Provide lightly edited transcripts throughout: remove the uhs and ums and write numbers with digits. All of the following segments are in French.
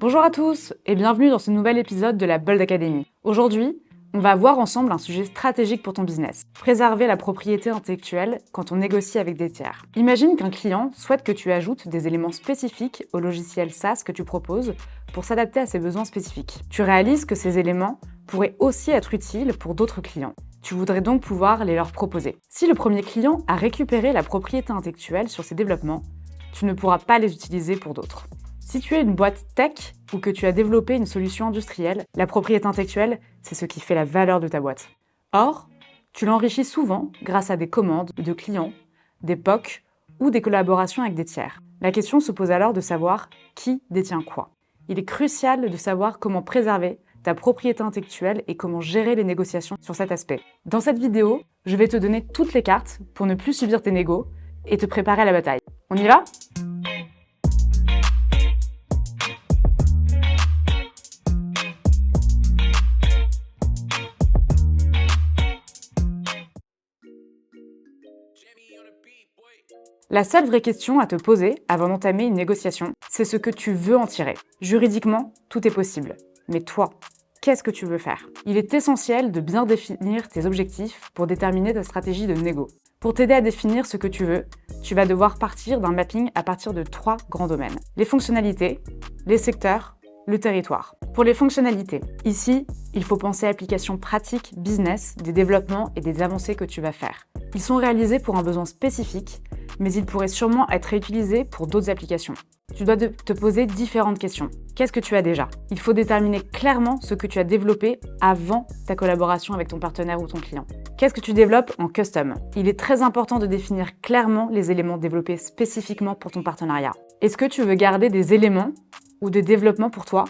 Bonjour à tous et bienvenue dans ce nouvel épisode de la Bold Academy. Aujourd'hui, on va voir ensemble un sujet stratégique pour ton business. Préserver la propriété intellectuelle quand on négocie avec des tiers. Imagine qu'un client souhaite que tu ajoutes des éléments spécifiques au logiciel SaaS que tu proposes pour s'adapter à ses besoins spécifiques. Tu réalises que ces éléments pourraient aussi être utiles pour d'autres clients. Tu voudrais donc pouvoir les leur proposer. Si le premier client a récupéré la propriété intellectuelle sur ses développements, tu ne pourras pas les utiliser pour d'autres. Si tu es une boîte tech ou que tu as développé une solution industrielle, la propriété intellectuelle, c'est ce qui fait la valeur de ta boîte. Or, tu l'enrichis souvent grâce à des commandes de clients, des POC ou des collaborations avec des tiers. La question se pose alors de savoir qui détient quoi. Il est crucial de savoir comment préserver ta propriété intellectuelle et comment gérer les négociations sur cet aspect. Dans cette vidéo, je vais te donner toutes les cartes pour ne plus subir tes négos et te préparer à la bataille. On y va ? La seule vraie question à te poser avant d'entamer une négociation, c'est ce que tu veux en tirer. Juridiquement, tout est possible. Mais toi, qu'est-ce que tu veux faire ? Il est essentiel de bien définir tes objectifs pour déterminer ta stratégie de négo. Pour t'aider à définir ce que tu veux, tu vas devoir partir d'un mapping à partir de 3 grands domaines. Les fonctionnalités, les secteurs, le territoire. Pour les fonctionnalités, ici, il faut penser à applications pratiques, business, des développements et des avancées que tu vas faire. Ils sont réalisés pour un besoin spécifique, mais ils pourraient sûrement être réutilisés pour d'autres applications. Tu dois te poser différentes questions. Qu'est-ce que tu as déjà ? Il faut déterminer clairement ce que tu as développé avant ta collaboration avec ton partenaire ou ton client. Qu'est-ce que tu développes en custom ? Il est très important de définir clairement les éléments développés spécifiquement pour ton partenariat. Est-ce que tu veux garder des éléments ou des développements pour toi ?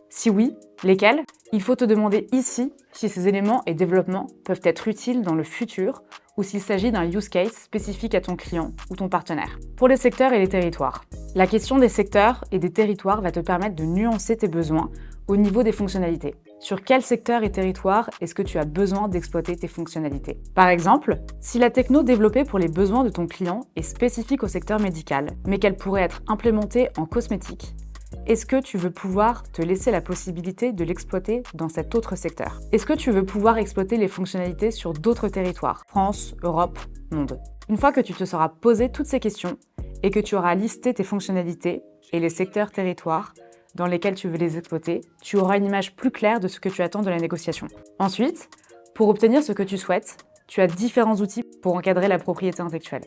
Si oui, lesquels ? Il faut te demander ici si ces éléments et développements peuvent être utiles dans le futur ou s'il s'agit d'un use case spécifique à ton client ou ton partenaire. Pour les secteurs et les territoires, la question des secteurs et des territoires va te permettre de nuancer tes besoins au niveau des fonctionnalités. Sur quel secteur et territoire est-ce que tu as besoin d'exploiter tes fonctionnalités ? Par exemple, si la techno développée pour les besoins de ton client est spécifique au secteur médical, mais qu'elle pourrait être implémentée en cosmétique, est-ce que tu veux pouvoir te laisser la possibilité de l'exploiter dans cet autre secteur ? Est-ce que tu veux pouvoir exploiter les fonctionnalités sur d'autres territoires ? France, Europe, monde. Une fois que tu te seras posé toutes ces questions et que tu auras listé tes fonctionnalités et les secteurs territoires dans lesquels tu veux les exploiter, tu auras une image plus claire de ce que tu attends de la négociation. Ensuite, pour obtenir ce que tu souhaites, tu as différents outils pour encadrer la propriété intellectuelle.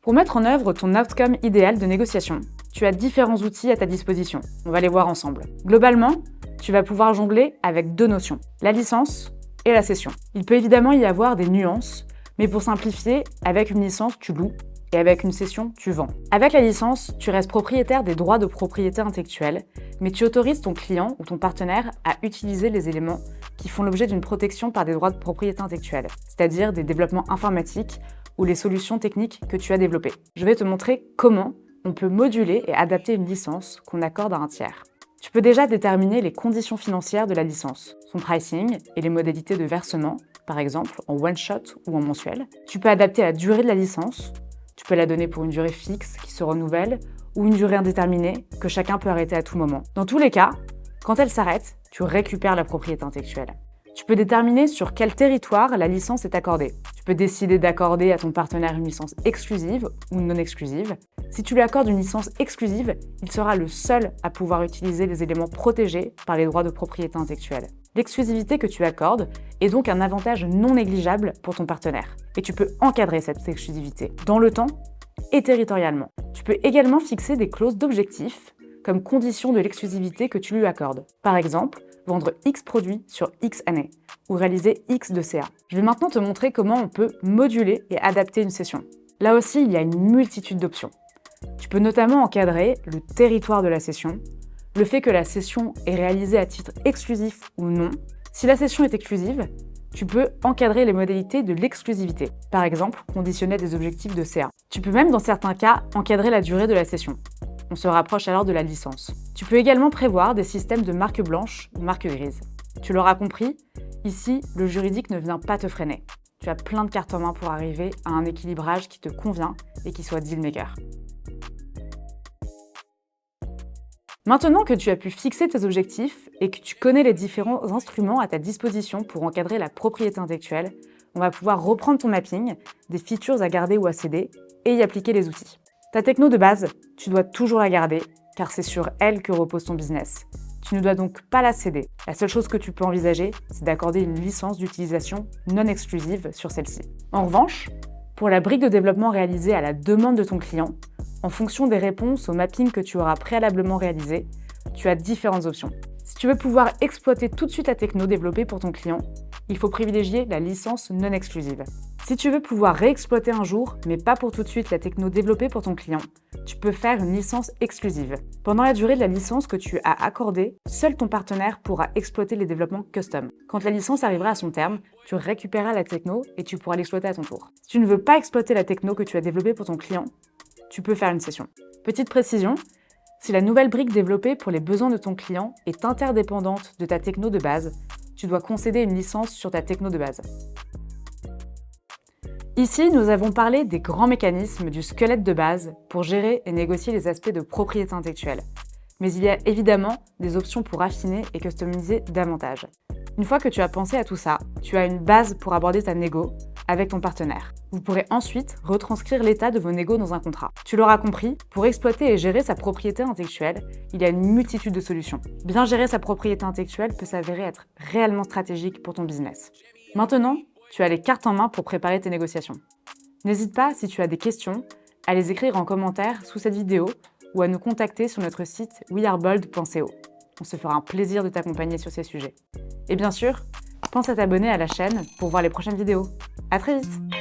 Pour mettre en œuvre ton outcome idéal de négociation, tu as différents outils à ta disposition. On va les voir ensemble. Globalement, tu vas pouvoir jongler avec 2 notions, la licence et la cession. Il peut évidemment y avoir des nuances, mais pour simplifier, avec une licence, tu loues et avec une cession, tu vends. Avec la licence, tu restes propriétaire des droits de propriété intellectuelle, mais tu autorises ton client ou ton partenaire à utiliser les éléments qui font l'objet d'une protection par des droits de propriété intellectuelle, c'est-à-dire des développements informatiques ou les solutions techniques que tu as développées. Je vais te montrer comment on peut moduler et adapter une licence qu'on accorde à un tiers. Tu peux déjà déterminer les conditions financières de la licence, son pricing et les modalités de versement, par exemple en one-shot ou en mensuel. Tu peux adapter la durée de la licence, tu peux la donner pour une durée fixe qui se renouvelle ou une durée indéterminée que chacun peut arrêter à tout moment. Dans tous les cas, quand elle s'arrête, tu récupères la propriété intellectuelle. Tu peux déterminer sur quel territoire la licence est accordée. Tu peux décider d'accorder à ton partenaire une licence exclusive ou non exclusive. Si tu lui accordes une licence exclusive, il sera le seul à pouvoir utiliser les éléments protégés par les droits de propriété intellectuelle. L'exclusivité que tu accordes est donc un avantage non négligeable pour ton partenaire. Et tu peux encadrer cette exclusivité dans le temps et territorialement. Tu peux également fixer des clauses d'objectifs comme condition de l'exclusivité que tu lui accordes. Par exemple, vendre X produits sur X années ou réaliser X de CA. Je vais maintenant te montrer comment on peut moduler et adapter une cession. Là aussi, il y a une multitude d'options. Tu peux notamment encadrer le territoire de la cession, le fait que la cession est réalisée à titre exclusif ou non. Si la cession est exclusive, tu peux encadrer les modalités de l'exclusivité, par exemple conditionner des objectifs de CA. Tu peux même dans certains cas encadrer la durée de la cession. On se rapproche alors de la licence. Tu peux également prévoir des systèmes de marque blanche ou marque grise. Tu l'auras compris, ici, le juridique ne vient pas te freiner. Tu as plein de cartes en main pour arriver à un équilibrage qui te convient et qui soit deal maker. Maintenant que tu as pu fixer tes objectifs et que tu connais les différents instruments à ta disposition pour encadrer la propriété intellectuelle, on va pouvoir reprendre ton mapping, des features à garder ou à céder, et y appliquer les outils. Ta techno de base, tu dois toujours la garder, car c'est sur elle que repose ton business. Tu ne dois donc pas la céder. La seule chose que tu peux envisager, c'est d'accorder une licence d'utilisation non exclusive sur celle-ci. En revanche, pour la brique de développement réalisée à la demande de ton client, en fonction des réponses au mapping que tu auras préalablement réalisé, tu as différentes options. Si tu veux pouvoir exploiter tout de suite la techno développée pour ton client, il faut privilégier la licence non exclusive. Si tu veux pouvoir réexploiter un jour, mais pas pour tout de suite la techno développée pour ton client, tu peux faire une licence exclusive. Pendant la durée de la licence que tu as accordée, seul ton partenaire pourra exploiter les développements custom. Quand la licence arrivera à son terme, tu récupéreras la techno et tu pourras l'exploiter à ton tour. Si tu ne veux pas exploiter la techno que tu as développée pour ton client, tu peux faire une session. Petite précision, si la nouvelle brique développée pour les besoins de ton client est interdépendante de ta techno de base, tu dois concéder une licence sur ta techno de base. Ici, nous avons parlé des grands mécanismes du squelette de base pour gérer et négocier les aspects de propriété intellectuelle. Mais il y a évidemment des options pour affiner et customiser davantage. Une fois que tu as pensé à tout ça, tu as une base pour aborder ta négo avec ton partenaire. Vous pourrez ensuite retranscrire l'état de vos négos dans un contrat. Tu l'auras compris, pour exploiter et gérer sa propriété intellectuelle, il y a une multitude de solutions. Bien gérer sa propriété intellectuelle peut s'avérer être réellement stratégique pour ton business. Maintenant, tu as les cartes en main pour préparer tes négociations. N'hésite pas, si tu as des questions, à les écrire en commentaire sous cette vidéo ou à nous contacter sur notre site wearebold.co. On se fera un plaisir de t'accompagner sur ces sujets. Et bien sûr, pense à t'abonner à la chaîne pour voir les prochaines vidéos. À très vite!